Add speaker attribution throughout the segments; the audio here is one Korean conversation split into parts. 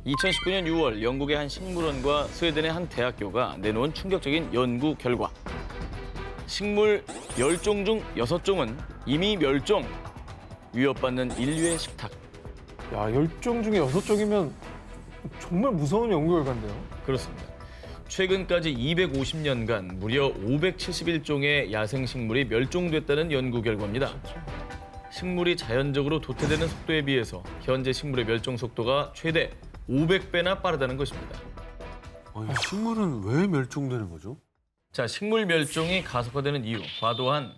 Speaker 1: 2019년 6월 영국의 한 식물원과 스웨덴의 한 대학교가 내놓은 충격적인 연구 결과. 식물 10종 중 6종은 이미 멸종, 위협받는 인류의 식탁.
Speaker 2: 야, 10종 중에 6종이면 정말 무서운 연구 결과인데요.
Speaker 1: 그렇습니다. 최근까지 250년간 무려 571종의 야생식물이 멸종됐다는 연구 결과입니다. 식물이 자연적으로 도태되는 속도에 비해서 현재 식물의 멸종 속도가 최대 500배나 빠르다는 것입니다.
Speaker 3: 아니, 식물은 왜 멸종되는 거죠?
Speaker 1: 자, 식물 멸종이 가속화되는 이유, 과도한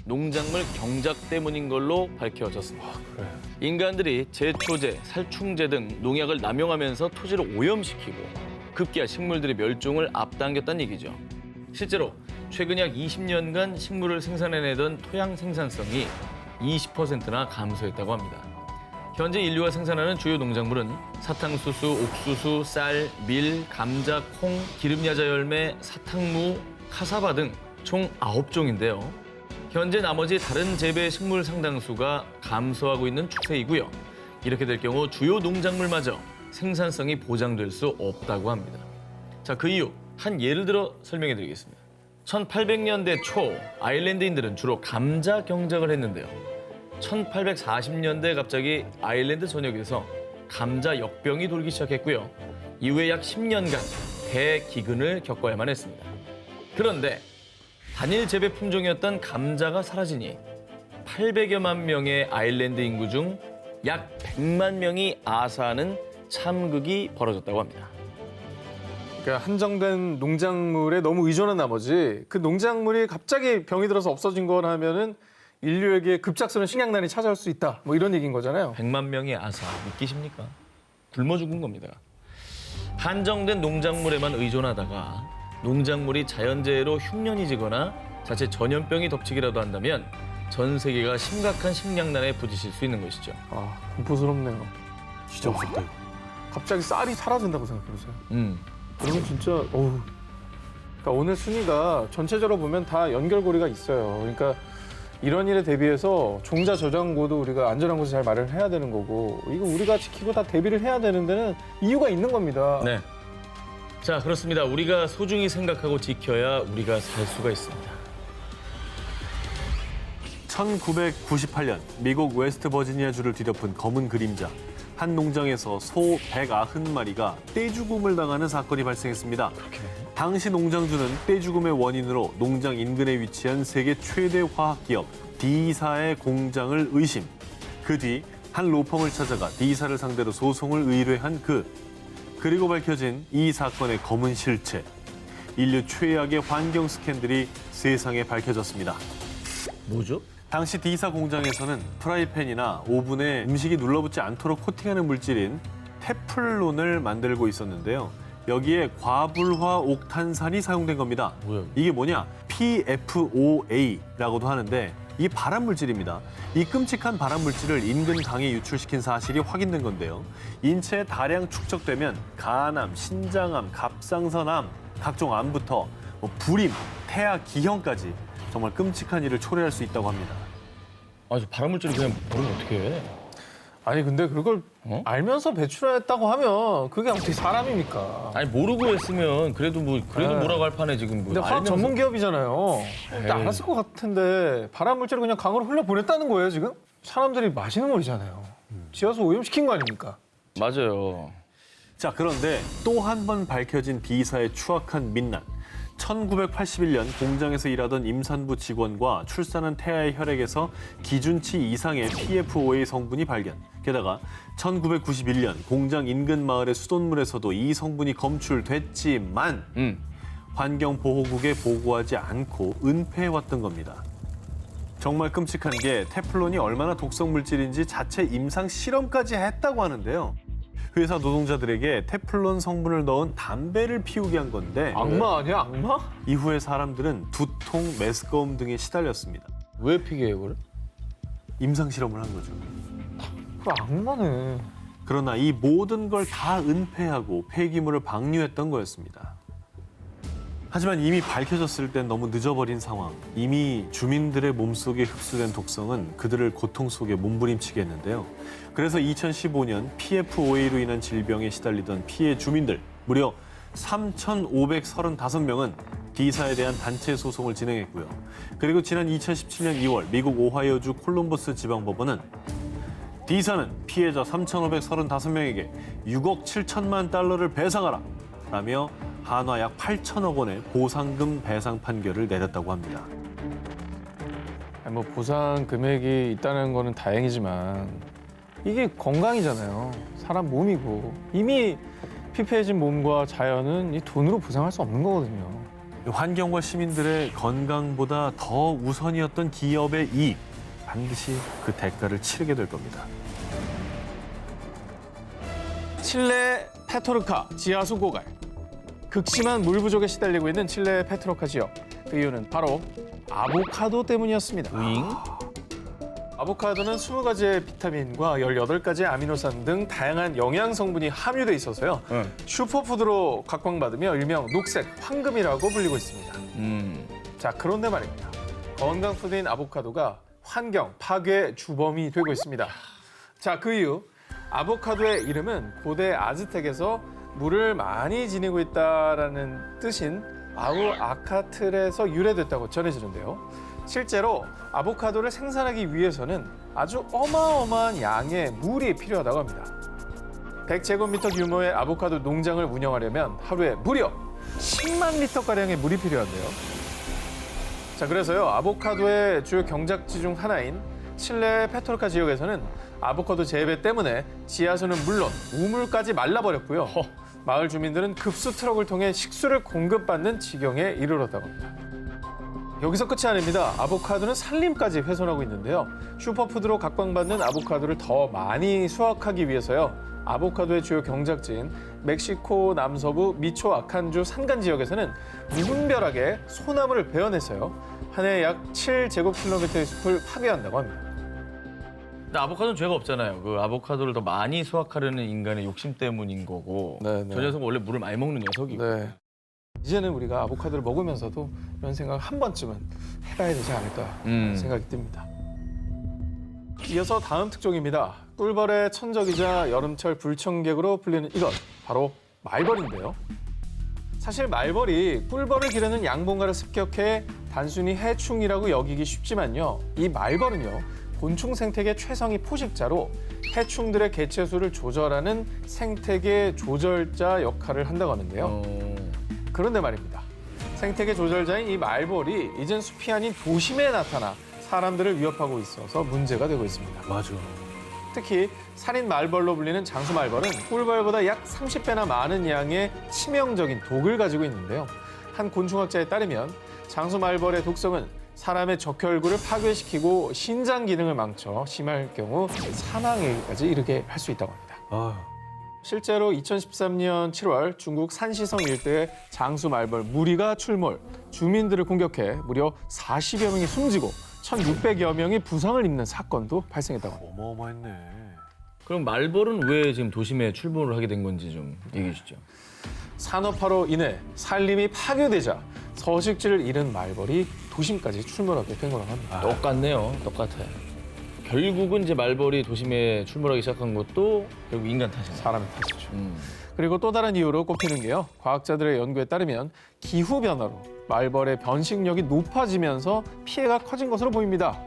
Speaker 1: 농작물 경작 때문인 걸로 밝혀졌습니다. 인간들이 제초제, 살충제 등 농약을 남용하면서 토지를 오염시키고 급기야 식물들의 멸종을 앞당겼다는 얘기죠. 실제로 최근 약 20년간 식물을 생산해내던 토양 생산성이 20%나 감소했다고 합니다. 현재 인류가 생산하는 주요 농작물은 사탕수수, 옥수수, 쌀, 밀, 감자, 콩, 기름야자 열매, 사탕무, 카사바 등 총 9종인데요. 현재 나머지 다른 재배 식물 상당수가 감소하고 있는 추세이고요. 이렇게 될 경우 주요 농작물마저 생산성이 보장될 수 없다고 합니다. 자, 그 이유 한 예를 들어 설명해 드리겠습니다. 1800년대 초 아일랜드인들은 주로 감자 경작을 했는데요. 1840년대 갑자기 아일랜드 전역에서 감자 역병이 돌기 시작했고요. 이후에 약 10년간 대기근을 겪어야만 했습니다. 그런데 단일 재배 품종이었던 감자가 사라지니 800여만 명의 아일랜드 인구 중 약 100만 명이 아사하는 참극이 벌어졌다고 합니다.
Speaker 2: 그러니까 한정된 농작물에 너무 의존한 나머지 그 농작물이 갑자기 병이 들어서 없어진 거라면은 인류에게 급작스러운 식량난이 찾아올 수 있다. 뭐 이런 얘기인 거잖아요.
Speaker 1: 100만 명의 아사 믿기십니까? 굶어 죽은 겁니다. 한정된 농작물에만 의존하다가 농작물이 자연재해로 흉년이 지거나 자칫 전염병이 덮치기라도 한다면 전 세계가 심각한 식량난에 부딪힐 수 있는 것이죠.
Speaker 2: 아, 공포스럽네요.
Speaker 3: 진짜 무섭다. 이거.
Speaker 2: 갑자기 쌀이 사라진다고 생각해보세요. 그러면 진짜 어우. 그러니까 오늘 순위가 전체적으로 보면 다 연결고리가 있어요. 그러니까 이런 일에 대비해서 종자 저장고도 우리가 안전한 곳에 잘 마련해야 되는 거고 이거 우리가 지키고 다 대비를 해야 되는 데는 이유가 있는 겁니다.
Speaker 1: 네. 자, 그렇습니다. 우리가 소중히 생각하고 지켜야 우리가 살 수가 있습니다.
Speaker 3: 1998년 미국 웨스트버지니아주를 뒤덮은 검은 그림자. 한 농장에서 소 190마리가 떼죽음을 당하는 사건이 발생했습니다. 당시 농장주는 떼죽음의 원인으로 농장 인근에 위치한 세계 최대 화학기업 D사의 공장을 의심. 그 뒤 한 로펌을 찾아가 D사를 상대로 소송을 의뢰한 그리고 밝혀진 이 사건의 검은 실체. 인류 최악의 환경 스캔들이 세상에 밝혀졌습니다.
Speaker 1: 뭐죠?
Speaker 3: 당시 D사 공장에서는 프라이팬이나 오븐에 음식이 눌러붙지 않도록 코팅하는 물질인 테플론을 만들고 있었는데요. 여기에 과불화 옥탄산이 사용된 겁니다.
Speaker 1: 뭐야?
Speaker 3: 이게 뭐냐? PFOA라고도 하는데 이 발암 물질입니다. 이 끔찍한 발암 물질을 인근 강에 유출시킨 사실이 확인된 건데요. 인체에 다량 축적되면 간암, 신장암, 갑상선암, 각종 암부터 불임, 폐하, 기형까지 정말 끔찍한 일을 초래할 수 있다고 합니다.
Speaker 1: 아, 저 발암물질을 그냥 버리면 어떻게 해?
Speaker 2: 아니 근데 그걸 알면서 배출했다고 하면 그게 어떻게 사람입니까?
Speaker 1: 아니, 모르고 했으면 그래도 뭐라고 할 판에 지금 뭐
Speaker 2: 근데 화학
Speaker 1: 알면서.
Speaker 2: 전문 기업이잖아요. 일단
Speaker 1: 에이.
Speaker 2: 알았을 것 같은데 발암 물질을 그냥 강으로 흘려 보냈다는 거예요 지금? 사람들이 마시는 물이잖아요. 지하수 오염시킨 거 아닙니까?
Speaker 1: 맞아요.
Speaker 3: 자, 그런데 또 한 번 밝혀진 D사의 추악한 민난. 1981년 공장에서 일하던 임산부 직원과 출산한 태아의 혈액에서 기준치 이상의 PFOA 성분이 발견. 게다가 1991년 공장 인근 마을의 수돗물에서도 이 성분이 검출됐지만 환경보호국에 보고하지 않고 은폐해왔던 겁니다. 정말 끔찍한 게 테플론이 얼마나 독성 물질인지 자체 임상 실험까지 했다고 하는데요. 회사 노동자들에게 테플론 성분을 넣은 담배를 피우게 한 건데
Speaker 2: 악마 아니야 악마?
Speaker 3: 이후에 사람들은 두통, 메스꺼움 등에 시달렸습니다.
Speaker 1: 왜 피게 해요, 그걸?
Speaker 3: 임상 실험을 한 거죠.
Speaker 2: 그 악마네.
Speaker 3: 그러나 이 모든 걸 다 은폐하고 폐기물을 방류했던 거였습니다. 하지만 이미 밝혀졌을 땐 너무 늦어버린 상황. 이미 주민들의 몸속에 흡수된 독성은 그들을 고통 속에 몸부림치게 했는데요. 그래서 2015년 PFOA로 인한 질병에 시달리던 피해 주민들 무려 3,535명은 D사에 대한 단체 소송을 진행했고요. 그리고 지난 2017년 2월 미국 오하이오주 콜럼버스 지방법원은 D사는 피해자 3,535명에게 6억 7천만 달러를 배상하라 라며 한화 약 8천억 원의 보상금 배상 판결을 내렸다고 합니다.
Speaker 2: 아니, 뭐 보상 금액이 있다는 거는 다행이지만 이게 건강이잖아요. 사람 몸이고 이미 피폐해진 몸과 자연은 이 돈으로 보상할 수 없는 거거든요.
Speaker 3: 환경과 시민들의 건강보다 더 우선이었던 기업의 이익, 반드시 그 대가를 치르게 될 겁니다.
Speaker 2: 칠레 페토르카 지하수 고갈. 극심한 물 부족에 시달리고 있는 칠레 페토르카 지역. 그 이유는 바로 아보카도 때문이었습니다.
Speaker 1: 윙?
Speaker 2: 아보카도는 20가지의 비타민과 18가지의 아미노산 등 다양한 영양 성분이 함유돼 있어서요. 슈퍼푸드로 각광받으며 일명 녹색 황금이라고 불리고 있습니다. 자, 그런데 말입니다. 건강 푸드인 아보카도가 환경 파괴의 주범이 되고 있습니다. 자, 그 이유 아보카도의 이름은 고대 아즈텍에서 물을 많이 지니고 있다라는 뜻인 아우아카틀에서 유래됐다고 전해지는데요. 실제로 아보카도를 생산하기 위해서는 아주 어마어마한 양의 물이 필요하다고 합니다. 100제곱미터 규모의 아보카도 농장을 운영하려면 하루에 무려 10만 리터가량의 물이 필요한데요. 자, 그래서요, 아보카도의 주요 경작지 중 하나인 칠레 페토르카 지역에서는 아보카도 재배 때문에 지하수는 물론 우물까지 말라버렸고요. 마을 주민들은 급수 트럭을 통해 식수를 공급받는 지경에 이르렀다고 합니다. 여기서 끝이 아닙니다. 아보카도는 산림까지 훼손하고 있는데요. 슈퍼푸드로 각광받는 아보카도를 더 많이 수확하기 위해서요. 아보카도의 주요 경작지인 멕시코 남서부 미초아칸주 산간 지역에서는 무분별하게 소나무를 베어내서요. 한 해 약 7제곱킬로미터의 숲을 파괴한다고 합니다.
Speaker 1: 근데 아보카도는 죄가 없잖아요. 그 아보카도를 더 많이 수확하려는 인간의 욕심 때문인 거고.
Speaker 2: 네, 네.
Speaker 1: 저 녀석은 원래 물을 많이 먹는 녀석이고.
Speaker 2: 네. 이제는 우리가 아보카도를 먹으면서도 이런 생각 한 번쯤은 해봐야 되지 않을까 생각이 듭니다. 이어서 다음 특종입니다. 꿀벌의 천적이자 여름철 불청객으로 불리는 이것, 바로 말벌인데요. 사실 말벌이 꿀벌을 기르는 양봉가를 습격해 단순히 해충이라고 여기기 쉽지만요. 이 말벌은요, 곤충 생태계 최상위 포식자로 해충들의 개체수를 조절하는 생태계 조절자 역할을 한다고 하는데요. 그런데 말입니다. 생태계 조절자인 이 말벌이 이젠 숲이 아닌 도심에 나타나 사람들을 위협하고 있어서 문제가 되고 있습니다.
Speaker 3: 맞아.
Speaker 2: 특히 살인 말벌로 불리는 장수 말벌은 꿀벌보다 약 30배나 많은 양의 치명적인 독을 가지고 있는데요. 한 곤충학자에 따르면 장수 말벌의 독성은 사람의 적혈구를 파괴시키고 신장 기능을 망쳐 심할 경우 사망에까지 이르게 할 수 있다고 합니다. 실제로 2013년 7월 중국 산시성 일대에 장수 말벌 무리가 출몰, 주민들을 공격해 무려 40여 명이 숨지고 1,600여 명이 부상을 입는 사건도 발생했다고 합니다.
Speaker 3: 어마어마했네.
Speaker 1: 그럼 말벌은 왜 지금 도심에 출몰을 하게 된 건지 좀 얘기해 주시죠.
Speaker 2: 산업화로 인해 산림이 파괴되자 서식지를 잃은 말벌이 도심까지 출몰하게 된 거라고 합니다.
Speaker 1: 똑같네요. 똑같아요. 결국은 이제 말벌이 도심에 출몰하기 시작한 것도 결국 인간 탓이에요.
Speaker 2: 사람의 탓이죠. 그리고 또 다른 이유로 꼽히는 게요. 과학자들의 연구에 따르면 기후변화로 말벌의 변식력이 높아지면서 피해가 커진 것으로 보입니다.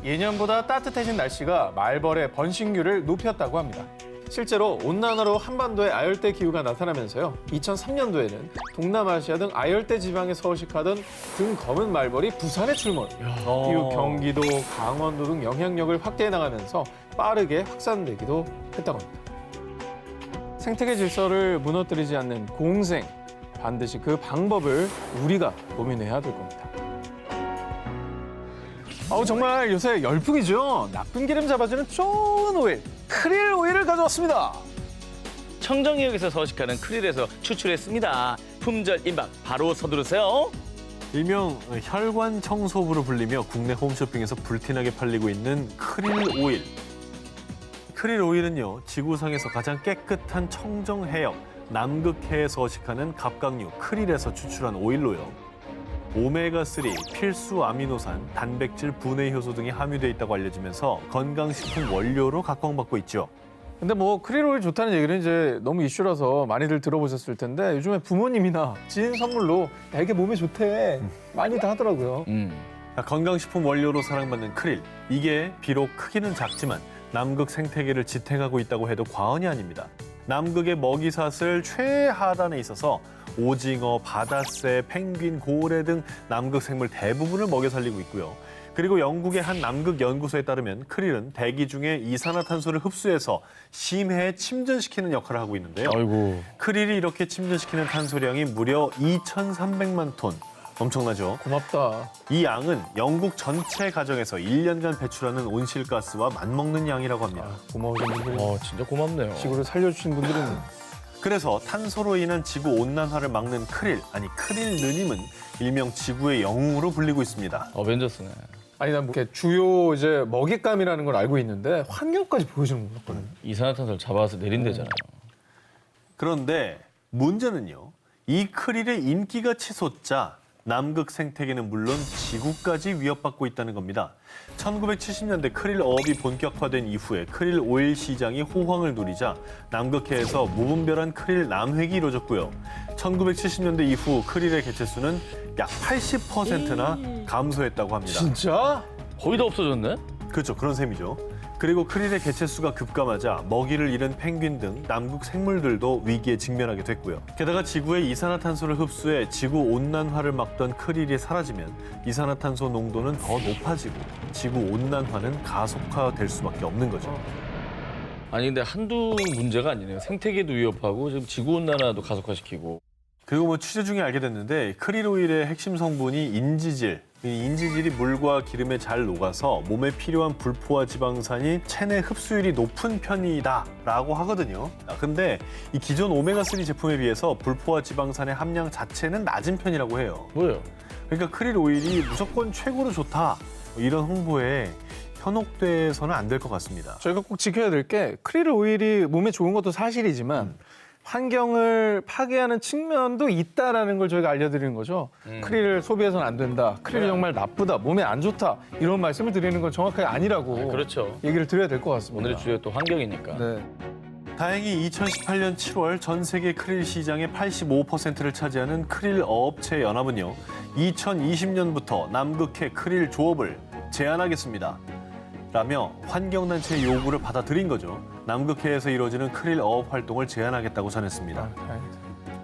Speaker 2: 예년보다 따뜻해진 날씨가 말벌의 번식률을 높였다고 합니다. 실제로 온난화로 한반도에 아열대 기후가 나타나면서요. 2003년도에는 동남아시아 등 아열대 지방에 서식하던 등 검은 말벌이 부산에 출몰. 이후 경기도, 강원도 등 영향력을 확대해 나가면서 빠르게 확산되기도 했다고 합니다. 생태계 질서를 무너뜨리지 않는 공생, 반드시 그 방법을 우리가 고민해야 될 겁니다. 정말 요새 열풍이죠. 나쁜 기름 잡아주는 좋은 오일, 크릴 오일을 가져왔습니다.
Speaker 1: 청정지역에서 서식하는 크릴에서 추출했습니다. 품절 임박 바로 서두르세요.
Speaker 3: 일명 혈관 청소부로 불리며 국내 홈쇼핑에서 불티나게 팔리고 있는 크릴 오일. 크릴 오일은요, 지구상에서 가장 깨끗한 청정 해역, 남극해에 서식하는 갑각류 크릴에서 추출한 오일로요. 오메가3, 필수 아미노산, 단백질 분해 효소 등이 함유돼 있다고 알려지면서 건강식품 원료로 각광받고 있죠.
Speaker 2: 근데 뭐 크릴 오일 좋다는 얘기는 이제 너무 이슈라서 많이들 들어보셨을 텐데 요즘에 부모님이나 지인 선물로 야, 이게 몸에 좋대 많이들 하더라고요.
Speaker 3: 건강식품 원료로 사랑받는 크릴. 이게 비록 크기는 작지만 남극 생태계를 지탱하고 있다고 해도 과언이 아닙니다. 남극의 먹이사슬 최하단에 있어서 오징어, 바다새, 펭귄, 고래 등 남극 생물 대부분을 먹여 살리고 있고요. 그리고 영국의 한 남극 연구소에 따르면 크릴은 대기 중에 이산화탄소를 흡수해서 심해에 침전시키는 역할을 하고 있는데요.
Speaker 1: 아이고.
Speaker 3: 크릴이 이렇게 침전시키는 탄소량이 무려 2,300만 톤. 엄청나죠?
Speaker 2: 고맙다.
Speaker 3: 이 양은 영국 전체 가정에서 1년간 배출하는 온실가스와 맞먹는 양이라고 합니다.
Speaker 2: 고마우신 분들은
Speaker 1: 진짜 고맙네요.
Speaker 2: 지구를 살려주신 분들은
Speaker 3: 그래서 탄소로 인한 지구 온난화를 막는 크릴, 아니 크릴 느님은 일명 지구의 영웅으로 불리고 있습니다.
Speaker 1: 어벤져스네.
Speaker 2: 아니 난 이렇게 주요 이제 먹잇감이라는 걸 알고 있는데 환경까지 보여주는 건 몰랐거든요.
Speaker 1: 이산화탄소를 잡아서 내린대잖아요.
Speaker 3: 그런데 문제는요. 이 크릴의 인기가 치솟자 남극 생태계는 물론 지구까지 위협받고 있다는 겁니다. 1970년대 크릴 어업이 본격화된 이후에 크릴 오일 시장이 호황을 누리자 남극해에서 무분별한 크릴 남획이 이루어졌고요. 1970년대 이후 크릴의 개체수는 약 80%나 감소했다고 합니다.
Speaker 2: 진짜?
Speaker 1: 거의 다 없어졌네?
Speaker 3: 그렇죠. 그런 셈이죠. 그리고 크릴의 개체수가 급감하자 먹이를 잃은 펭귄 등 남극 생물들도 위기에 직면하게 됐고요. 게다가 지구의 이산화탄소를 흡수해 지구 온난화를 막던 크릴이 사라지면 이산화탄소 농도는 더 높아지고 지구 온난화는 가속화될 수밖에 없는 거죠.
Speaker 1: 아니 근데 한두 문제가 아니네요. 생태계도 위협하고 지금 지구온난화도 가속화시키고.
Speaker 3: 그리고 뭐 취재 중에 알게 됐는데 크릴 오일의 핵심 성분이 인지질. 이 인지질이 물과 기름에 잘 녹아서 몸에 필요한 불포화 지방산이 체내 흡수율이 높은 편이다라고 하거든요. 근데 이 기존 오메가3 제품에 비해서 불포화 지방산의 함량 자체는 낮은 편이라고 해요.
Speaker 1: 뭐예요?
Speaker 3: 그러니까 크릴 오일이 무조건 최고로 좋다. 이런 홍보에 현혹돼서는 안 될 것 같습니다.
Speaker 2: 저희가 꼭 지켜야 될 게 크릴 오일이 몸에 좋은 것도 사실이지만 환경을 파괴하는 측면도 있다라는 걸 저희가 알려드리는 거죠. 크릴을 소비해서는 안 된다. 크릴이 정말 나쁘다. 몸에 안 좋다. 이런 말씀을 드리는 건 정확하게 아니라고
Speaker 1: 그렇죠.
Speaker 2: 얘기를 드려야 될 것 같습니다.
Speaker 1: 오늘의 주제가 또 환경이니까.
Speaker 2: 네.
Speaker 3: 다행히 2018년 7월 전 세계 크릴 시장의 85%를 차지하는 크릴 어업체 연합은요. 2020년부터 남극해 크릴 조업을 제한하겠습니다. 라며 환경단체의 요구를 받아들인 거죠. 남극해에서 이루어지는 크릴 어업 활동을 제한하겠다고 전했습니다.
Speaker 2: 다행이다.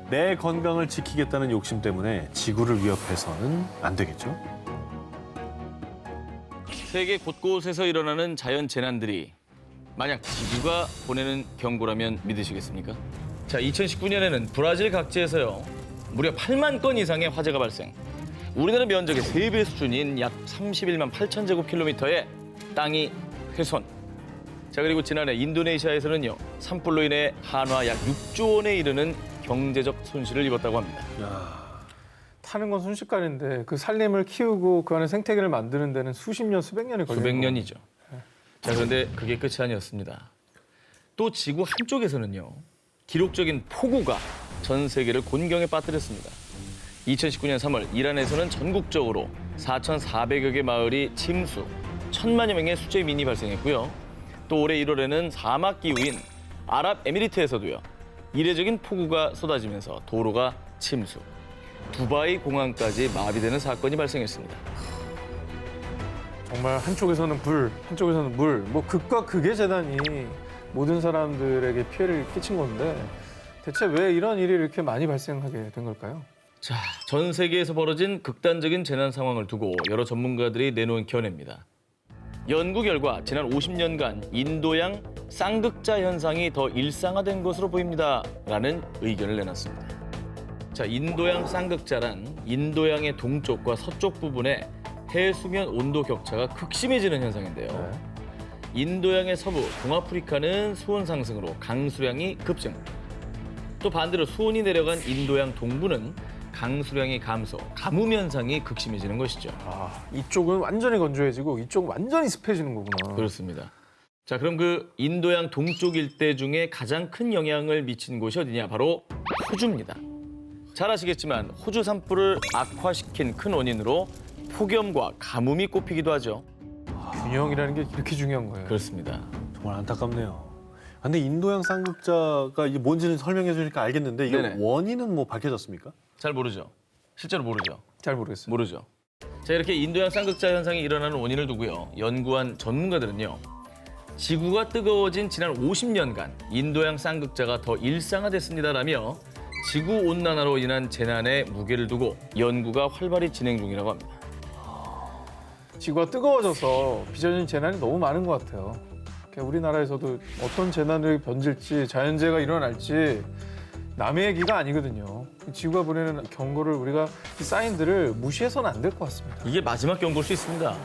Speaker 3: 내 건강을 지키겠다는 욕심 때문에 지구를 위협해서는 안 되겠죠.
Speaker 1: 세계 곳곳에서 일어나는 자연 재난들이 만약 지구가 보내는 경고라면 믿으시겠습니까? 자, 2019년에는 브라질 각지에서요. 무려 8만 건 이상의 화재가 발생. 우리나라 면적의 3배 수준인 약 31만 8천 제곱킬로미터의 땅이 훼손. 자, 그리고 지난해 인도네시아에서는요. 산불로 인해 한화 약 6조 원에 이르는 경제적 손실을 입었다고 합니다.
Speaker 2: 타는 건 순식간인데 그 산림을 키우고 그 안에 생태계를 만드는 데는 수십 년, 수백 년이 걸리는
Speaker 1: 수백
Speaker 2: 거예요.
Speaker 1: 년이죠. 자, 그런데 그게 끝이 아니었습니다. 또 지구 한쪽에서는요. 기록적인 폭우가 전 세계를 곤경에 빠뜨렸습니다. 2019년 3월 이란에서는 전국적으로 4,400여 개 마을이 침수, 1,000만여 명의 수재민이 발생했고요. 또 올해 1월에는 사막 기후인 아랍에미리트에서도요. 이례적인 폭우가 쏟아지면서 도로가 침수, 두바이 공항까지 마비되는 사건이 발생했습니다.
Speaker 2: 정말 한쪽에서는 불, 한쪽에서는 물, 뭐 극과 극의 재난이 모든 사람들에게 피해를 끼친 건데 대체 왜 이런 일이 이렇게 많이 발생하게 된 걸까요?
Speaker 1: 자, 전 세계에서 벌어진 극단적인 재난 상황을 두고 여러 전문가들이 내놓은 견해입니다. 연구 결과 지난 50년간 인도양 쌍극자 현상이 더 일상화된 것으로 보입니다라는 의견을 내놨습니다. 자, 인도양 쌍극자란 인도양의 동쪽과 서쪽 부분에 해수면 온도 격차가 극심해지는 현상인데요. 인도양의 서부, 동아프리카는 수온 상승으로 강수량이 급증. 또 반대로 수온이 내려간 인도양 동부는 강수량이 감소, 가뭄 현상이 극심해지는 것이죠.
Speaker 2: 이쪽은 완전히 건조해지고 이쪽은 완전히 습해지는 거구나.
Speaker 1: 그렇습니다. 자, 그럼 그 인도양 동쪽 일대 중에 가장 큰 영향을 미친 곳이 어디냐? 바로 호주입니다. 잘 아시겠지만 호주 산불을 악화시킨 큰 원인으로 폭염과 가뭄이 꼽히기도 하죠.
Speaker 2: 균형이라는 게 이렇게 중요한 거예요.
Speaker 1: 그렇습니다.
Speaker 3: 정말 안타깝네요. 근데 인도양 쌍극자가 이게 뭔지는 설명해 주니까 알겠는데 이게
Speaker 1: 네네.
Speaker 3: 원인은 뭐 밝혀졌습니까?
Speaker 1: 잘 모르죠. 실제로 모르죠.
Speaker 2: 잘 모르겠어요.
Speaker 1: 모르죠. 자, 이렇게 인도양 쌍극자 현상이 일어나는 원인을 두고요. 연구한 전문가들은요. 지구가 뜨거워진 지난 50년간 인도양 쌍극자가 더 일상화됐습니다라며 지구온난화로 인한 재난에 무게를 두고 연구가 활발히 진행 중이라고 합니다.
Speaker 2: 지구가 뜨거워져서 빚어진 재난이 너무 많은 것 같아요. 그러니까 우리나라에서도 어떤 재난을 번질지 자연재해가 일어날지 남의 얘기가 아니거든요. 지구가 보내는 경고를 우리가 이 사인들을 무시해서는 안 될 것 같습니다.
Speaker 1: 이게 마지막 경고일 수 있습니다.